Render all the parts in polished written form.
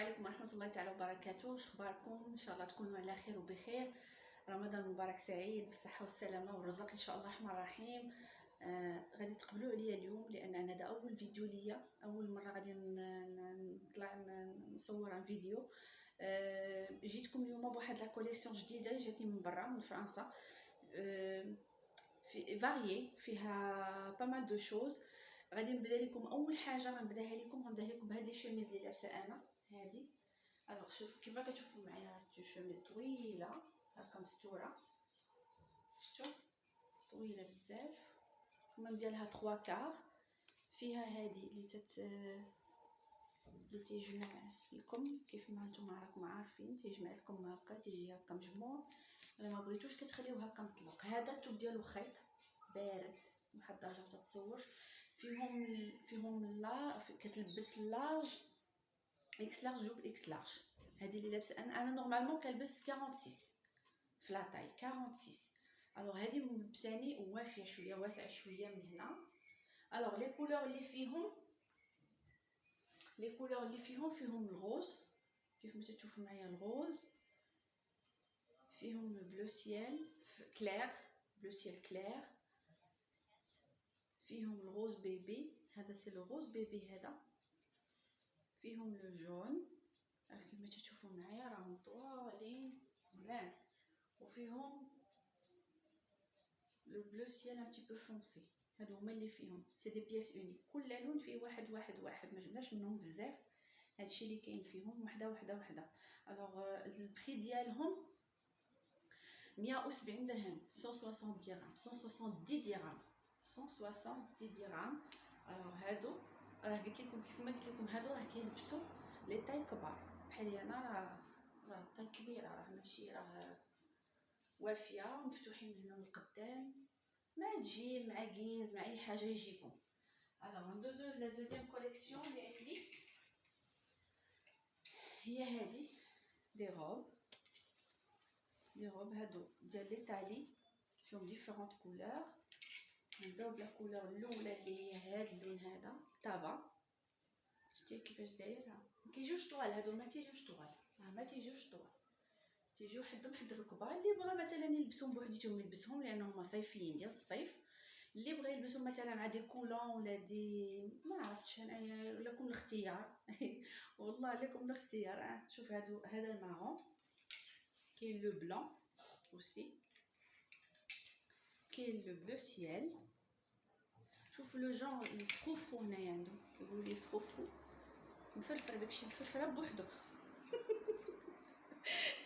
عليكم ورحمة الله تعالى وبركاته. واش اخباركم؟ ان شاء الله تكونوا على خير وبخير. رمضان مبارك سعيد بالصحة والسلامة والرزق ان شاء الله الرحمن الرحيم. غادي تقبلوا عليا اليوم لان انا هذا اول فيديو ليا، اول مرة غادي نطلع نصور عن فيديو. جيتكم اليوم بواحد لا كوليكسيون جديدة جاتني من برا من فرنسا، في فاريي فيها بامال دو شوز. غادي نبدا لكم اول حاجه غنبداها لكم بهاد لي شوميز اللي لابسه انا هادي. الوغ شوفوا كيما كتشوفوا معايا، ستو شوميز طويله هكا مستوره، شفتوا طويله بزاف، الكمام ديالها 3 كار. فيها هادي اللي تيجمع لكم كيف ما نتوما راكم عارفين، تيجمع لكم هكا، تيجي هكا مجموع. الا ما بغيتوش كتخليوه هكا مطلق. هذا التوب ديالو خيط بارد واحد الدرجه ما تتصورش. فيهم لا كتلبس لارج، اكس لارج، جوب اكس لارج. هذه اللي لابسه انا نورمالمون كنلبس 46 في لا طاي 46. الوغ هذه ملبساني وافيه شويه، واسعه شويه من هنا. الوغ لي كولور اللي فيهم الغوز كيف ما تشوفوا معايا، الغوز فيهم بلو سيال كلير، بلو سيال كلير، فيهم الغوز بيبي، هذا سي لو غوز بيبي هذا، فيهم لو جون كيما تشوفوا معايا راهم طوالين مزيان، وفيهم لو بلو سيال ان تي بو فونسي. هادو هما اللي فيهم سي دي بياس اونيك، كل لون فيه واحد ما جبناش منهم بزاف، هادشي اللي كاين فيهم وحده. الوغ البري ديالهم 170 درهم، 160 درهم، 170 درهم، 170 درهم. الوغ هادو راه قلت لكم كيف ما قلت لكم، هادو راه تيلبسوا لي طاي كبار بحالي انا، راه طاي كبيره، راه ماشي راه وافيه، مفتوحين من هنا من القدام مع جيل مع كينز مع اي حاجه يجيكم. الوغ ندوزو لا دوزيام كوليكسيون اللي عندي، هي هادي دي روب هادو ديال لي تالي، فيهم ديفيرونت كولور. نبداو بلا كولور الاولى اللي هي هاد اللون هذا تابا، شتي كيفاش داير، ما كيجيوش طوال هادو، ما تيجيوش طوال، تيجيو حدهم حد الركبه. اللي بغى مثلا يلبسهم بوحديتهم يلبسهم لانهم صيفيين ديال الصيف، اللي بغى يلبسهم مثلا مع دي كولون ولا دي ما عرفتش انايا، لكم الاختيار والله لكم الاختيار. شوف هذا المارون، كاين لو بلون اوسي، كاين لو بلو سيال. شوف لو جون الفروفرو هنايا عندهم، كيقولوا لي فرفرو مفرفر، داكشي مفرفر بوحدو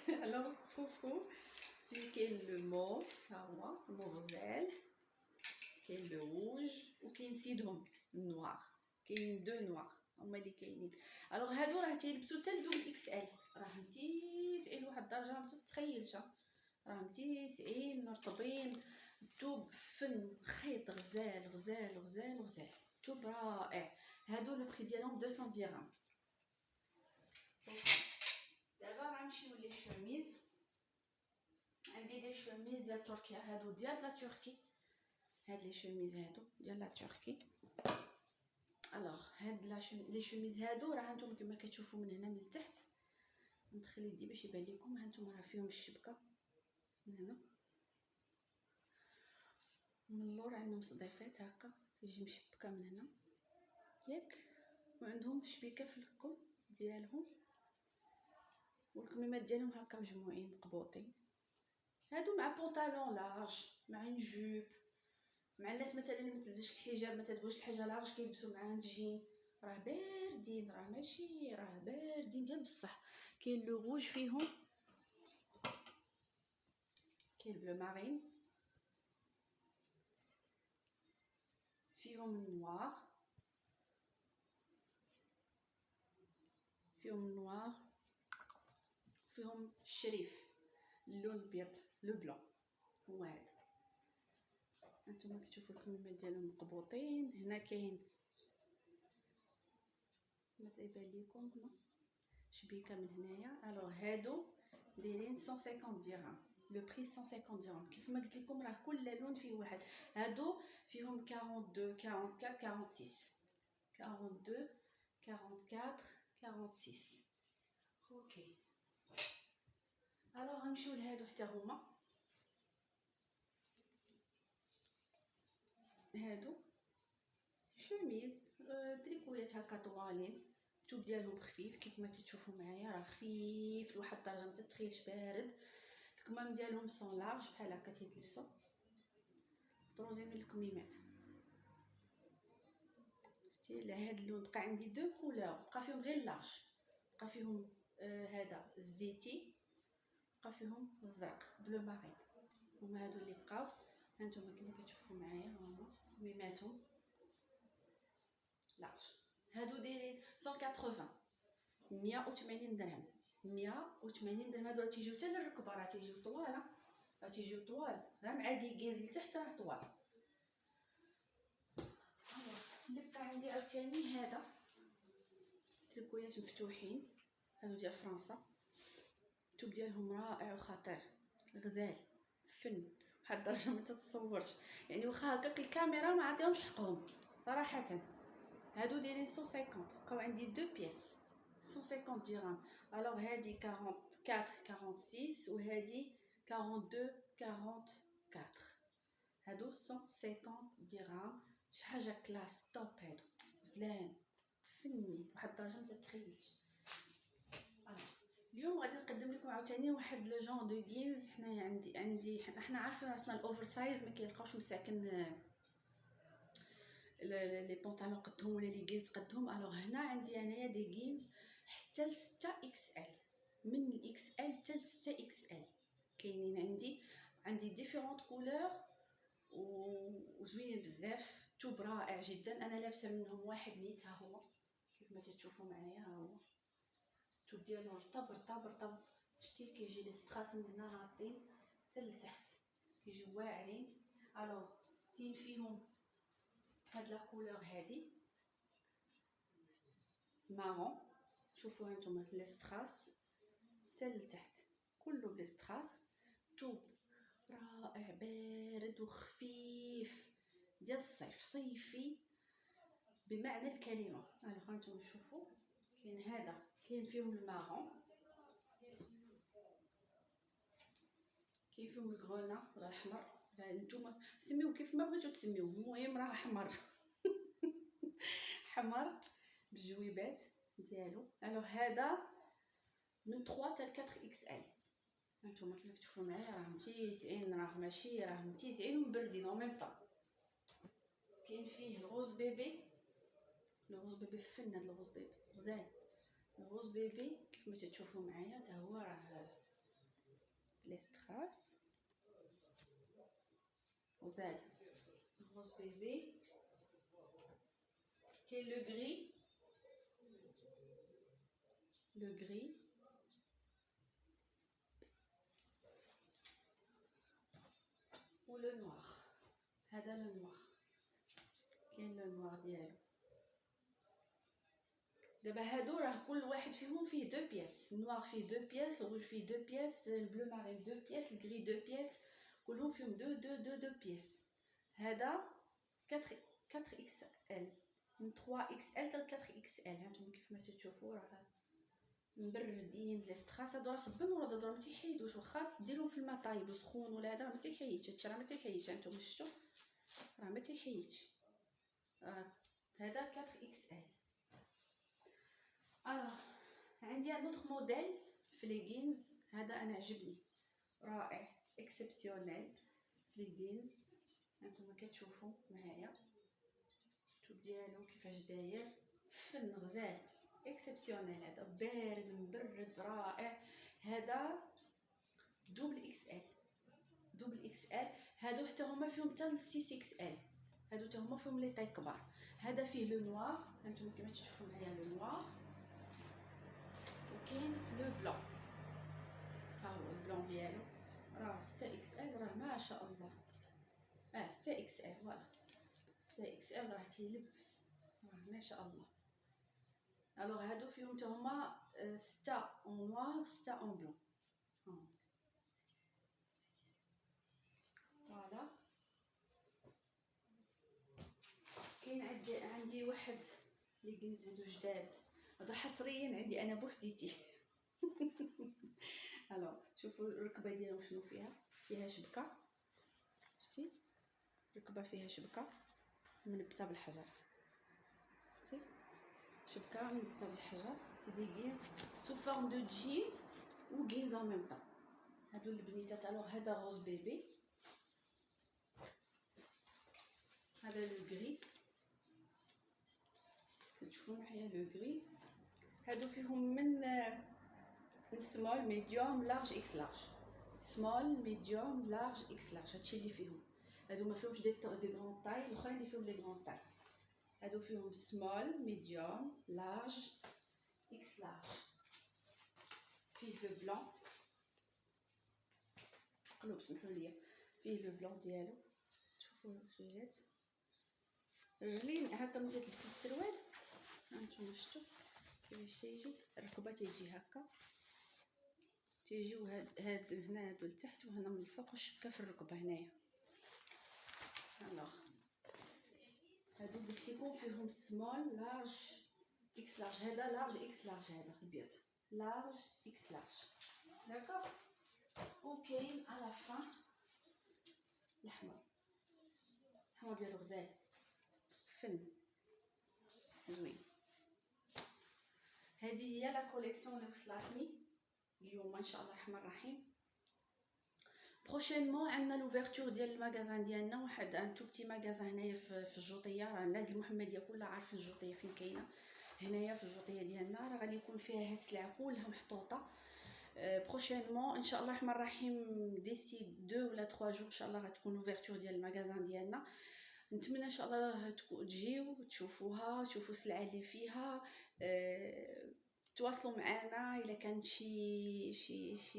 الوغ فرفرو. كاين لو موف، ها هو موف غزال، كاين لو روج، وكاين سيدهم النوار، كاين دو نوار هما اللي كاينين. الوغ هادو راه تيلبسوا حتى لدوبل اكس ال، راهم تيسعين لواحد الدرجه ما تتخيلش، راهم تيسعين مرطبين. توب فن خيط غزال، توب رائع. هادو لو بري ديالهم 200 درهم. دابا غنمشيو لي شوميز. عندي دي شوميز ديال تركيا، هادو ديال لا تركي، هاد لي شوميز هادو ديال لا تركي. الوغ هاد لي شوميز هادو راه هانتوما كما كتشوفوا من هنا من التحت، ندخل يدي باش يبان لكم، هانتوما راه فيهم الشبكه من هنا، من اللور عندهم صديفات هكا تيجي مشبكه من هنا ياك، وعندهم شبيكه في الكم ديالهم، والكميمات ديالهم هكا مجموعين مقبوطين. هادو مع بونطالون لارج، مع جوب، مع الناس مثلا اللي ما تلبسش الحجاب، ما تبغيش الحاجه لارج، كيلبسوا معاه الجين. راه باردين، راه ماشي راه باردين ديال بصح. كاين لو روج فيهم، كاين بلو مارين، فيهم النوار، فيهم الشريف اللون الابيض لو بلون هو هذا. هانتوما كتشوفوا الكميمات ديالهم مقبوطين. هنا كاين ما تيبان لكم هنا شبيكه من هنايا. الوغ هادو دايرين 150 درهم، لو بري 150 درهم. كيف ما قلت لكم راه كل لون فيه واحد. هادو فيهم 42 44 46 42 44 46. اوكي. الوغ غنمشيو لهادو حتى هما. هادو شوميز تريكويات هكا طوالين، الثوب ديالهم خفيف كيف ما تشوفوا معايا، راه خفيف لواحد الدرجه ما تتخيلش بارد. الكمام ديالهم سون لارج بحال هكا تيتلبسوا، طروزين من الكميمات. شتي لهاد اللون بقى عندي دو كولور، بقى فيهم غير لارج، بقى فيهم هذا الزيتي، بقى فيهم الزرق بلو ماري. هما هادو اللي بقاو. هانتوما كما كتشوفوا معايا هما كميماتهم لارج. هادو دايرين 180 180 درهم. 180 درهم. هادو تيجيو حتى للركبه، راه تيجيو طوال، راه تيجيو طوال غير مع ديكيز لتحت راه طوال. اللي بقى عندي عاوتاني هذا تريكويات مفتوحين، هادو ديال فرنسا، الثوب ديالهم رائع وخطير، غزال فن بواحد الدرجه ما تتصورش. يعني واخا هكاك الكاميرا ما عطيهمش حقهم صراحه. هادو دايرين 150، بقاو عندي دو بياس 150 درهم. الوغ هادي 44 46 وهادي 42 44. هادو 150 درهم. شي حاجه كلاس توب، هادو زلان فني بواحد الدرجه ما تتخيلش. اليوم غادي نقدم لكم عاوتاني واحد لو جون دو جينز. حنايا عندي حنا عارفين راسنا الاوفر سايز ما كيلقاوش مساكن لي بونطالون قدهم ولا لي جينز قدهم. الوغ هنا عندي انايا دي جينز حتى ل 6 اكس ال، من الاكس ال حتى ل 6 اكس ال كاينين عندي ديفيرونت كولور وزوينين بزاف. توب رائع جدا، انا لابسه منهم واحد نيت، ها هو كيف ما تشوفوا معايا، ها هو الثوب ديالو رطب رطب رطب. شتي كيجي لي ستراس من هنا هابطين حتى لتحت، كيجيو واعرين. الوغ كاين فيهم هاد لا كولور هادي مارون، شوفوا هانتوما لي ستراس حتى لتحت كله بلي ستراس. توب رائع بارد وخفيف ديال الصيف، صيفي بمعنى الكلمه. هانتوما شوفوا كاين هذا، كاين فيهم المارون، كاين فيهم الكغونا ولا الاحمر، نتوما سميوه كيف ما بغيتو تسميوه، المهم راه احمر حمر بالجويبات ديالو. الوغ هذا من 3 حتى 4 اكس ال. هانتوما كيما كتشوفوا معايا راه متيسعين، راه ماشي راه متيسعين ومبردين او ميم طون. كاين فيه الغوز بيبي، الغوز بيبي فن، هذا الغوز بيبي غزال. الغوز بيبي كيف ما تشوفوا معايا حتى هو راه لي ستراس غزال. الغوز بيبي كاين لو غري، لو غري و لو نوار. هذا لو نوار، كاين لو نوار ديالو. دابا هادو راه كل واحد فيهم فيه دو بياس، النوار فيه دو بياس، الروج فيه دو بياس، البلو ماري دو بياس، الغري دو بياس، كلهم فيهم دو بياس. هذا 4 اكس ال، من 3 اكس ال حتى 4 اكس ال. هانتوما كيف ما تشوفوا راه مبردين لي ستراس. هادو راه صبن ولا هادو راه ما تيحيدوش، واخا ديرهم في الماء طايب وسخون ولا هذا راه ما تيحيدش، هادشي راه ما تيحيدش. هانتوما شفتوا راه ما تيحيدش. هذا 4 اكس ال. عندي ان اوتر موديل في لي جينز، هذا انا عجبني رائع اكسبسيونيل في لي جينز. هانتوما كتشوفوا معايا الثوب ديالو كيفاش داير فن غزال اكسبسيونيل. هذا بارد مبرد رائع. هذا دوبل اكس ال، دوبل اكس ال. هادو حتى هما فيهم حتى 6 اكس ال، هادو حتى هما فيهم لي طاي كبار. هذا فيه لو نوار، هانتوما كما تشوفوا معايا لو نوار، وكاين لو بلون، ها هو البلون ديالو راه 6 اكس ال، راه ما شاء الله. 6 اكس ال فوالا، 6 اكس ال راه تيلبس راه ما شاء الله. الوغ هادو فيهم حتى هما 6 اون نوار 6 اون بلون. فوالا. كاين عندي واحد لي جينز هادو جداد، هادو حصريا عندي انا بوحديتي الو شوفوا الركبه ديالهم شنو فيها شبكه، شتي ركبه فيها شبكه منبته بالحجر، شتي شبكه منبته بالحجر. سي دي غينز سو فورم دو جيب و غينز ان ميم طون. هادو البنيتات الوغ هذا غوز بيبي، هذا لو غري، تشوفوا معايا لو غري. هادو فيهم من سمول ميديوم لارج اكس لارج، سمول ميديوم لارج اكس لارج، هادشي اللي فيهم. هادو ما فيهمش دي غران طاي، الاخرين اللي فيهم لي غران طاي. هادو فيهم سمول ميديوم لارج اكس لارج. فيه لو بلون، قلوب سمحوا لي، فيه لو بلون ديالو. شوفوا الرجلات، الرجلين هكا ملي تلبسي السروال هانتوما شفتوا كيفاش تيجي، الركبه تيجي هكا، تيجيو هاد هنا هادو لتحت وهنا من الفوق، والشبكه في الركبه هنايا. الوغ هادو قلت لكم فيهم سمول لارج اكس لارج، هذا لارج اكس لارج، هذا البيض لارج اكس لارج، داكوغ. وكاين على فان الاحمر، الاحمر ديالو غزال فن زوين. هذه هي لا كوليكسيون اللي وصلتني اليوم ان شاء الله الرحمن الرحيم. بروشينمون عندنا لوفيرتور ديال المغازان ديالنا، واحد ان تو بتي مغازان هنايا في الجوطيه. راه الناس المحمديه كلها عارفين الجوطيه فين كاينه، هنايا في الجوطيه ديالنا راه غادي يكون فيها هاد السلعه كلها محطوطه. بروشينمون ان شاء الله الرحمن الرحيم ديسي 2 ولا 3 جور ان شاء الله غتكون لوفيرتور ديال المغازان ديالنا. نتمنى ان شاء الله تجيو تشوفوها، تشوفوا السلعه اللي فيها. تواصلوا معنا الا كان شي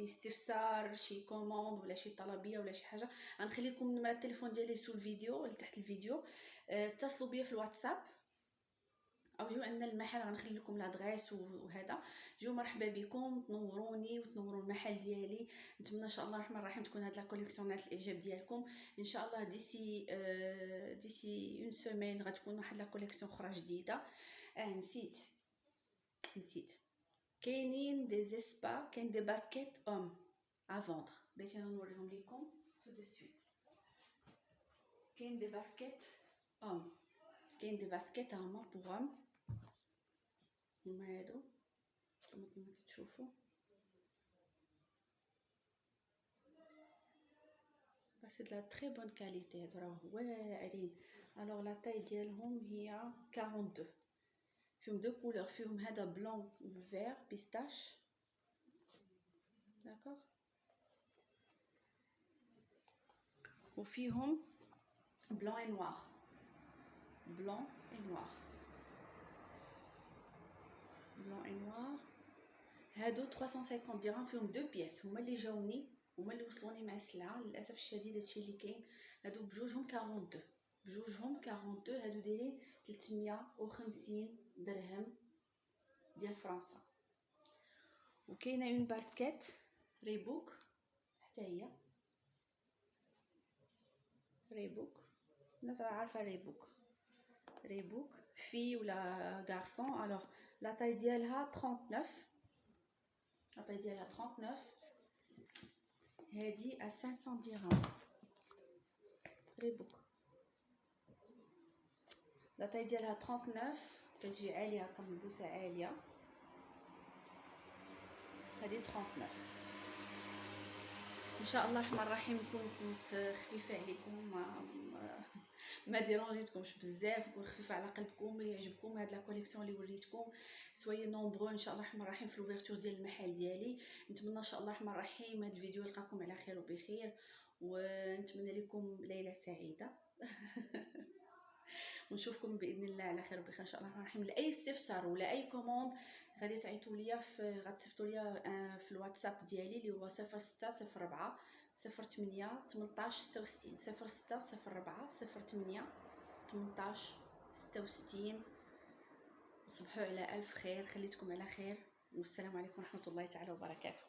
استفسار، شي كوموند ولا شي طلبيه ولا شي حاجه. غنخلي لكم نمره التليفون ديالي سو الفيديو تحت الفيديو. اتصلوا بيا في الواتساب او جيو عندنا المحل، غنخلي لكم لادغيس وهذا. جيو مرحبا بكم، تنوروني وتنوروا المحل ديالي. نتمنى ان شاء الله الرحمن الرحيم تكون هاد لا كوليكسيون نالت الاعجاب ديالكم ان شاء الله. ديسي اون سيمين غتكون واحد لا كوليكسيون اخرى جديده. نسيت كاينين دي زيسبا، كاين دي باسكيت اوم ا فوندر، بغيت نوريهم لكم تو دو سويت. كاين دي باسكيت اوم، كاين دي باسكيت هما بوغ اوم، هما هادو كما كتشوفوا. سي دو لا تري بون كاليتي، هادو راه واعرين. الوغ لا تاي ديالهم هي 42، فيهم دو كولور، فيهم هذا بلون و فير بيستاش، داكوغ، وفيهم بلون اي نوار، بلون اي نوار، بلون اي نوار. هادو 350 درهم، فيهم دو بياس، هما اللي جاوني، هما اللي وصلوني مع السلعه. للاسف الشديد هادشي اللي كاين. هادو بجوجهم 42، بجوجهم 42. هادو دايرين 350 درهم ديال فرنسا. وكاينه اون باسكيت ريبوك حتى هي، ريبوك الناس راه عارفه ريبوك، ريبوك في ولا غارسون. الوغ لا تاي ديالها 39، لا تاي ديالها 39. هادي ا 500 درهم ريبوك، لا تاي ديالها 39، كتجي عاليه هكا ملبوسه عاليه. هادي 39 ان شاء الله الرحمن الرحيم. كنت خفيفه عليكم، ما ديرونجيتكمش بزاف، نكون خفيفه على قلبكم، يعجبكم هاد لا كوليكسيون اللي وريتكم. سوي نومبرو ان شاء الله الرحمن الرحيم في لوفيرتور ديال المحل ديالي. نتمنى ان شاء الله الرحمن الرحيم هاد الفيديو يلقاكم على خير وبخير، ونتمنى لكم ليله سعيده. ونشوفكم باذن الله على خير وبخير ان شاء الله الرحمن الرحيم. لاي استفسار ولا اي كوموند غادي تعيطوا ليا غتصيفطوا ليا في الواتساب ديالي اللي هو 0604 08 18 66 0604 08 18 66. صبحوا على الف خير، خليتكم على خير، والسلام عليكم ورحمه الله تعالى وبركاته.